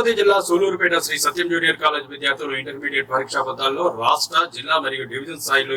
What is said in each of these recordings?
తిరుపతి జిల్లా Sullurpeta Shri Satyam junior college విద్యార్థులు intermediate పరీక్షా ఫలితాల్లో రాష్ట్ర, జిల్లా మరియు డివిజన్ స్థాయిలో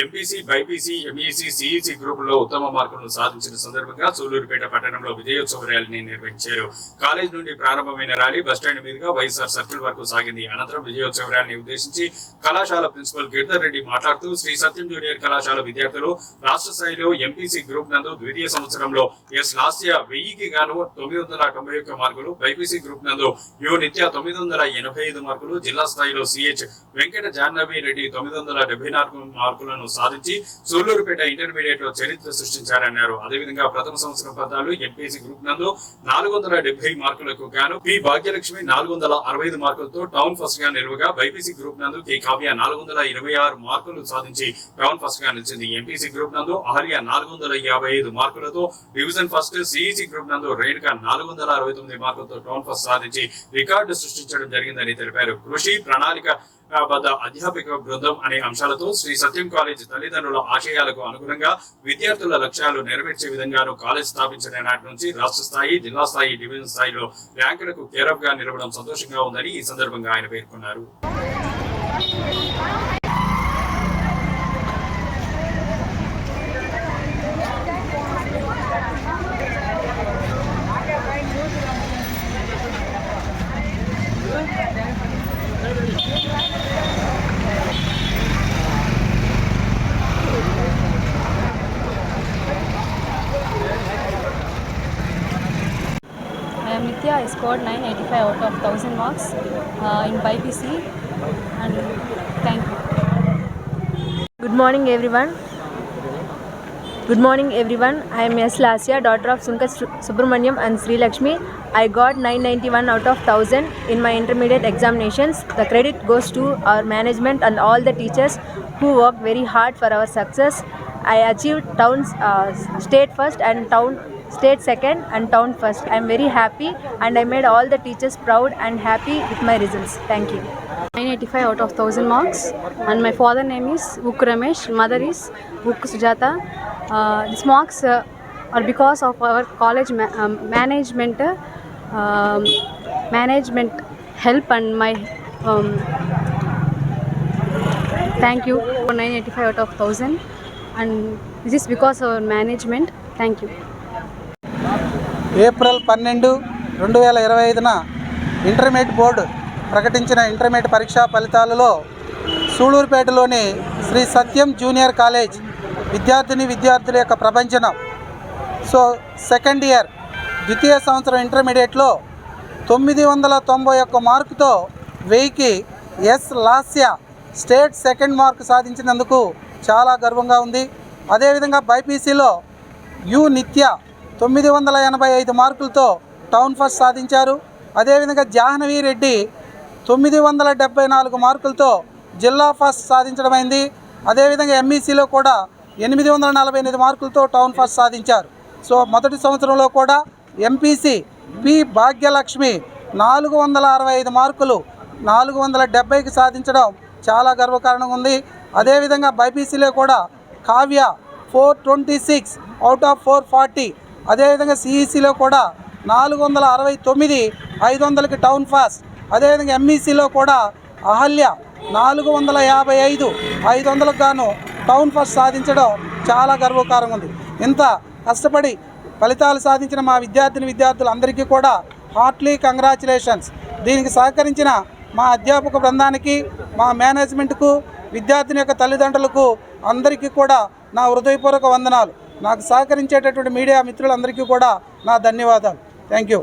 ఎంపీసీ, బైపీసీ, ఎంఈసీ, సిఈసీ గ్రూపుల్లో ఉత్తమ మార్కులను సాధించిన సందర్భంగా సూలూరుపేట పట్టణంలో విజయోత్సవ ర్యాలీని నిర్వహించారు. కాలేజ్ నుండి ప్రారంభమైన ర్యాలీ బస్టాండ్ మీదుగా వైఎస్ఆర్ సర్కిల్ వరకు సాగింది. అనంతరం విజయోత్సవ ర్యాలీని ఉద్దేశించి కళాశాల ప్రిన్సిపల్ గిరిధర్ రెడ్డి మాట్లాడుతూ శ్రీ సత్యం జూనియర్ కళాశాల విద్యార్థులు రాష్ట్ర స్థాయిలో ఎంపీసీ గ్రూప్ నందు ద్వితీయ సంవత్సరంలో ఎస్ లాస్య 1000కి గాను 991 మార్కులు, బైపీసీ గ్రూప్ నందు యు నిత్య 985 మార్కులు, జిల్లా స్థాయిలో సిహెచ్ వెంకట జాహ్నవి రెడ్డి 974 మార్కులను సాధించి సూలూరుపేట ఇంటర్మీడియట్ లో చరిత్ర సృష్టించారన్నారు. అదేవిధంగా ప్రథమ సంవత్సరం ఫలితాలు ఎంపీసీ గ్రూప్ నందు 470 మార్కులకు గాను పి భాగ్యలక్ష్మి 465 మార్కులతో టౌన్ ఫస్ట్ గా నిలువగా, బైపీసీ గ్రూప్ నందు కె కావ్య 426 మార్కులు సాధించి టౌన్ ఫస్ట్ గా నిలిచింది. ఎంపీసీ గ్రూప్ నందు అహల్య 455 మార్కులతో డివిజన్ ఫస్ట్, సిఈసీ గ్రూప్ నందు రేణుక 469 మార్కులతో టౌన్ ఫస్ట్ సాధించి రికార్డు సృష్టించడం జరిగిందని తెలిపారు. కృషి ప్రణాళిక బద్ద అధ్యాపక బృందం అనే అంశాలతో శ్రీ సత్యం కాలేజ్ తల్లిదండ్రుల ఆశయాలకు అనుగుణంగా విద్యార్థుల లక్ష్యాలు నెరవేర్చే విధంగాను కాలేజ్ స్థాపించిన నాటి నుంచి రాష్ట్ర స్థాయి, జిల్లా స్థాయి, డివిజన్ స్థాయిలో ర్యాంకులకు కేరఫ్ గా నిలవడం సంతోషంగా ఉందని ఈ సందర్భంగా ఆయన పేర్కొన్నారు. I scored 985 out of 1000 marks in BPC, and thank you. Good morning everyone. I am S. Lasya, daughter of Sunkat Subramaniam and Sri Lakshmi. I got 991 out of 1000 in my intermediate examinations. The credit goes to our management and all the teachers who worked very hard for our success. I achieved state first and state second and town first. I am very happy and I made all the teachers proud and happy with my results. Thank you. 985 out of 1000 marks, and my father name is Vuk Ramesh, mother is Vuk Sujata. These marks are because of our college management help and my thank you for 985 out of 1000, and this is because of our management. Thank you. April 12, 2025న intermediate board ప్రకటించిన intermediate పరీక్షా ఫలితాలలో సూళూరుపేటలోని Sri Satyam junior college విద్యార్థుల యొక్క ప్రపంచనం. So second year ద్వితీయ సంవత్సరం ఇంటర్మీడియట్లో 991 మార్కుతో 1000కి S Lasya state second mark సాధించినందుకు చాలా గర్వంగా ఉంది. అదేవిధంగా బైపీసీలో యు నిత్య 985 మార్కులతో టౌన్ ఫస్ట్ సాధించారు. అదేవిధంగా జాహ్నవి రెడ్డి 974 మార్కులతో జిల్లా ఫస్ట్ సాధించడమైంది. అదేవిధంగా ఎంఈసీలో కూడా 848 మార్కులతో టౌన్ ఫస్ట్ సాధించారు. సో మొదటి సంవత్సరంలో కూడా ఎంపీసీ పి భాగ్యలక్ష్మి 465 మార్కులు 470కి సాధించడం చాలా గర్వకారణంగా ఉంది. అదేవిధంగా బైపీసీలో కూడా కావ్య 426 అవుట్ ఆఫ్ 440. అదేవిధంగా సిఈసీలో కూడా 469 500కి టౌన్ ఫస్ట్. అదేవిధంగా ఎంఈసీలో కూడా అహల్య 455 500కు గాను టౌన్ ఫస్ట్ సాధించడం చాలా గర్వకారంగా ఉంది. ఇంత కష్టపడి ఫలితాలు సాధించిన మా విద్యార్థులందరికీ కూడా హార్ట్లీ కంగ్రాచులేషన్స్. దీనికి సహకరించిన మా అధ్యాపక బృందానికి, మా మేనేజ్మెంట్కు, విద్యార్థిని యొక్క తల్లిదండ్రులకు అందరికీ కూడా నా హృదయపూర్వక వందనాలు. నాకు సహకరించేటటువంటి మీడియా మిత్రులందరికీ కూడా నా ధన్యవాదాలు. Thank you.